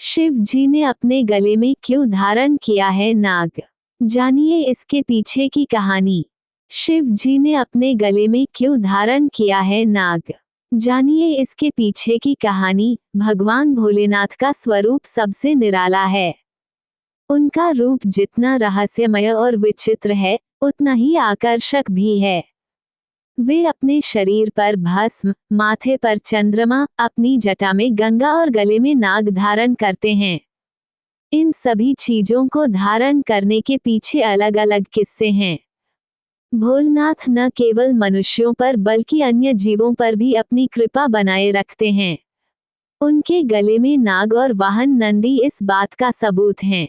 शिव जी ने अपने गले में क्यों धारण किया है नाग? जानिए इसके पीछे की कहानी। शिव जी ने अपने गले में क्यों धारण किया है नाग? जानिए इसके पीछे की कहानी। भगवान भोलेनाथ का स्वरूप सबसे निराला है। उनका रूप जितना रहस्यमय और विचित्र है, उतना ही आकर्षक भी है। वे अपने शरीर पर भस्म, माथे पर चंद्रमा, अपनी जटा में गंगा और गले में नाग धारण करते हैं। इन सभी चीजों को धारण करने के पीछे अलग अलग किस्से हैं। भोलेनाथ न केवल मनुष्यों पर बल्कि अन्य जीवों पर भी अपनी कृपा बनाए रखते हैं। उनके गले में नाग और वाहन नंदी इस बात का सबूत हैं।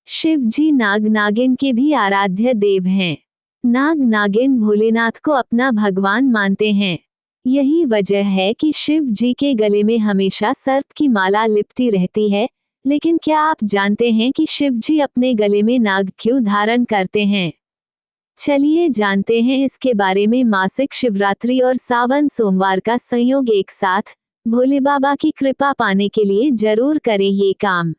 शिव जी नाग नागिन के भी आराध्य देव हैं। नाग नागिन भोलेनाथ को अपना भगवान मानते हैं। यही वजह है कि शिव जी के गले में हमेशा सर्प की माला लिपटी रहती है। लेकिन क्या आप जानते हैं कि शिव जी अपने गले में नाग क्यों धारण करते हैं? चलिए जानते हैं इसके बारे में। मासिक शिवरात्रि और सावन सोमवार का संयोग एक साथ, भोले बाबा की कृपा पाने के लिए जरूर करें ये काम।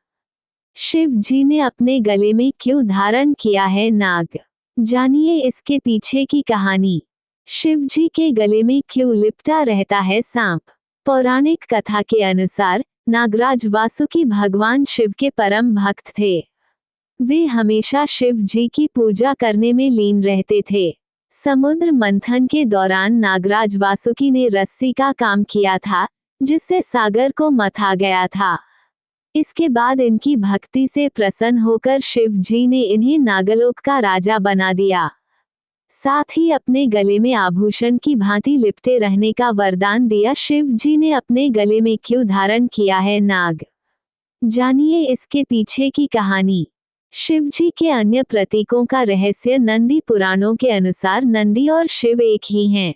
शिव जी ने अपने गले में क्यों धारण किया है नाग? जानिए इसके पीछे की कहानी। शिव जी के गले में क्यों लिपटा रहता है सांप? पौराणिक कथा के अनुसार नागराज वासुकी भगवान शिव के परम भक्त थे। वे हमेशा शिव जी की पूजा करने में लीन रहते थे। समुद्र मंथन के दौरान नागराज वासुकी ने रस्सी का काम किया था, जिससे सागर को मथा गया था। इसके बाद इनकी भक्ति से प्रसन्न होकर शिव जी ने इन्हें नागलोक का राजा बना दिया। साथ ही अपने गले में आभूषण की भांति लिपटे रहने का वरदान दिया। शिव जी ने अपने गले में क्यों धारण किया है नाग? जानिए इसके पीछे की कहानी। शिव जी के अन्य प्रतीकों का रहस्य। नंदी पुराणों के अनुसार नंदी और शिव एक ही हैं।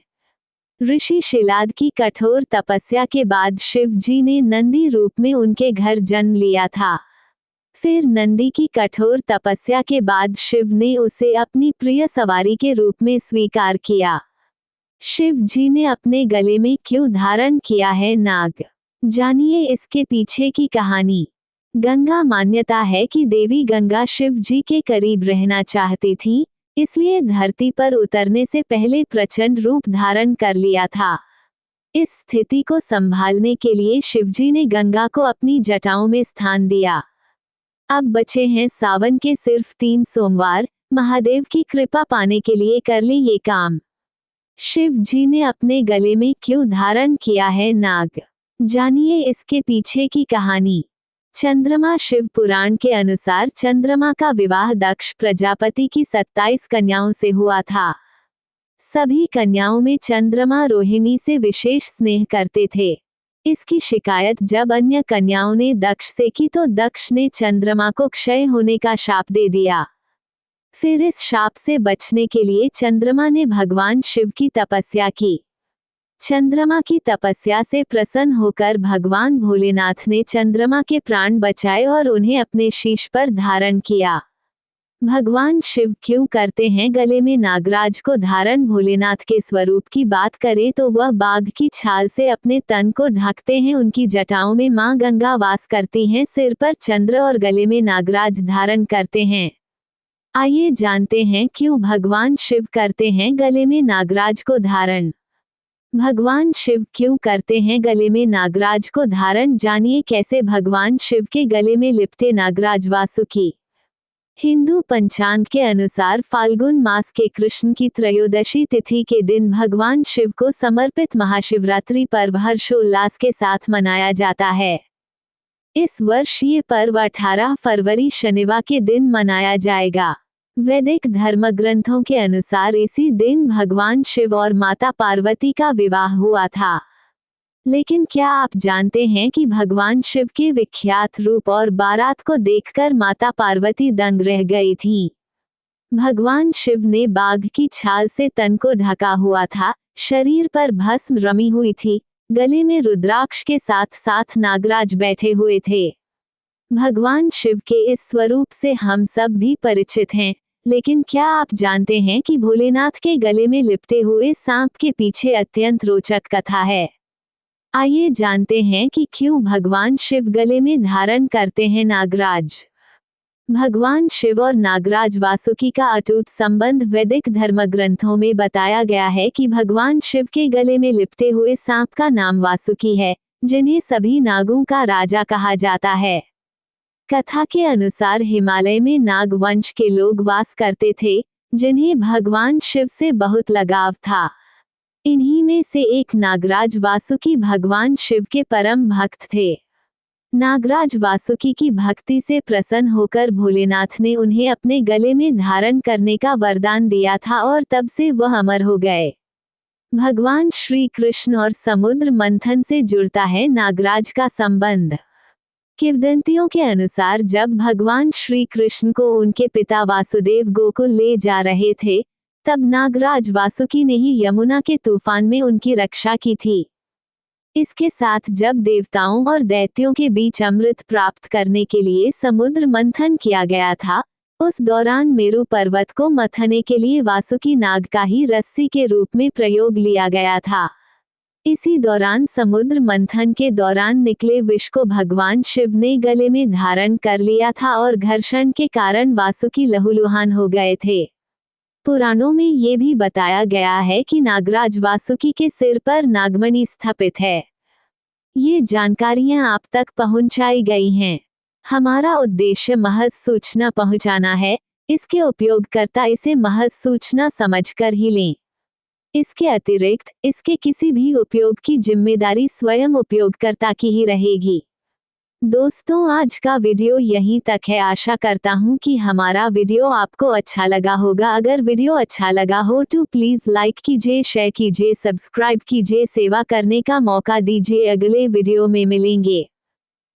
ऋषि शिलाद की कठोर तपस्या के बाद शिव जी ने नंदी रूप में उनके घर जन्म लिया था। फिर नंदी की कठोर तपस्या के बाद शिव ने उसे अपनी प्रिय सवारी के रूप में स्वीकार किया। शिव जी ने अपने गले में क्यों धारण किया है नाग? जानिए इसके पीछे की कहानी। गंगा मान्यता है कि देवी गंगा शिव जी के करीब रहना चाहती थी, इसलिए धरती पर उतरने से पहले प्रचंड रूप धारण कर लिया था। इस स्थिति को संभालने के लिए शिवजी ने गंगा को अपनी जटाओं में स्थान दिया। अब बचे हैं सावन के सिर्फ 3 सोमवार। महादेव की कृपा पाने के लिए कर ले ये काम। शिव जी ने अपने गले में क्यों धारण किया है नाग? जानिए इसके पीछे की कहानी। चंद्रमा। शिव पुराण के अनुसार चंद्रमा का विवाह दक्ष प्रजापति की 27 कन्याओं से हुआ था। सभी कन्याओं में चंद्रमा रोहिणी से विशेष स्नेह करते थे। इसकी शिकायत जब अन्य कन्याओं ने दक्ष से की तो दक्ष ने चंद्रमा को क्षय होने का शाप दे दिया। फिर इस शाप से बचने के लिए चंद्रमा ने भगवान शिव की तपस्या की। चंद्रमा की तपस्या से प्रसन्न होकर भगवान भोलेनाथ ने चंद्रमा के प्राण बचाए और उन्हें अपने शीश पर धारण किया। भगवान शिव क्यों करते हैं गले में नागराज को धारण? भोलेनाथ के स्वरूप की बात करें तो वह बाघ की छाल से अपने तन को ढकते हैं। उनकी जटाओं में मां गंगा वास करती हैं। सिर पर चंद्र और गले में नागराज धारण करते हैं। आइए जानते हैं क्यों भगवान शिव करते हैं गले में नागराज को धारण। भगवान शिव क्यों करते हैं गले में नागराज को धारण? जानिए कैसे भगवान शिव के गले में लिपटे नागराज वासुकी। हिंदू पंचांग के अनुसार फाल्गुन मास के कृष्ण की त्रयोदशी तिथि के दिन भगवान शिव को समर्पित महाशिवरात्रि पर्व हर्षोल्लास के साथ मनाया जाता है। इस वर्ष ये पर्व 18 फरवरी शनिवार के दिन मनाया जाएगा। वैदिक धर्म ग्रंथों के अनुसार इसी दिन भगवान शिव और माता पार्वती का विवाह हुआ था। लेकिन क्या आप जानते हैं कि भगवान शिव के विख्यात रूप और बारात को देखकर माता पार्वती दंग रह गई थीं। भगवान शिव ने बाघ की छाल से तन को ढका हुआ था, शरीर पर भस्म रमी हुई थी, गले में रुद्राक्ष के साथ साथ नागराज बैठे हुए थे। भगवान शिव के इस स्वरूप से हम सब भी परिचित हैं, लेकिन क्या आप जानते हैं कि भोलेनाथ के गले में लिपटे हुए सांप के पीछे अत्यंत रोचक कथा है? आइए जानते हैं कि क्यों भगवान शिव गले में धारण करते हैं नागराज। भगवान शिव और नागराज वासुकी का अटूट संबंध वैदिक धर्मग्रंथों में बताया गया है कि भगवान शिव के गले में लिपटे हुए सांप का नाम वासुकी है, जिन्हें सभी नागों का राजा कहा जाता है। कथा के अनुसार हिमालय में नाग वंश के लोग वास करते थे, जिन्हें भगवान शिव से बहुत लगाव था। इन्हीं में से एक नागराज वासुकी भगवान शिव के परम भक्त थे। नागराज वासुकी की भक्ति से प्रसन्न होकर भोलेनाथ ने उन्हें अपने गले में धारण करने का वरदान दिया था और तब से वह अमर हो गए। भगवान श्री कृष्ण और समुद्र मंथन से जुड़ता है नागराज का संबंध। किंवदंतियों के अनुसार जब भगवान श्री कृष्ण को उनके पिता वासुदेव गोकुल ले जा रहे थे, तब नागराज वासुकी ने ही यमुना के तूफान में उनकी रक्षा की थी। इसके साथ जब देवताओं और दैत्यों के बीच अमृत प्राप्त करने के लिए समुद्र मंथन किया गया था, उस दौरान मेरु पर्वत को मथने के लिए वासुकी नाग का ही रस्सी के रूप में प्रयोग लिया गया था। इसी दौरान समुद्र मंथन के दौरान निकले विष को भगवान शिव ने गले में धारण कर लिया था और घर्षण के कारण वासुकी लहूलुहान हो गए थे। पुराणों में ये भी बताया गया है कि नागराज वासुकी के सिर पर नागमणि स्थापित है। ये जानकारियां आप तक पहुंचाई गई हैं। हमारा उद्देश्य महज सूचना पहुंचाना है, इसके उपयोगकर्ता इसे महज सूचना समझकर ही लें। इसके अतिरिक्त इसके किसी भी उपयोग की जिम्मेदारी स्वयं उपयोगकर्ता की ही रहेगी। दोस्तों, आज का वीडियो यहीं तक है। आशा करता हूँ कि हमारा वीडियो आपको अच्छा लगा होगा। अगर वीडियो अच्छा लगा हो तो प्लीज़ लाइक कीजिए, शेयर कीजिए, सब्सक्राइब कीजिए, सेवा करने का मौका दीजिए। अगले वीडियो में मिलेंगे।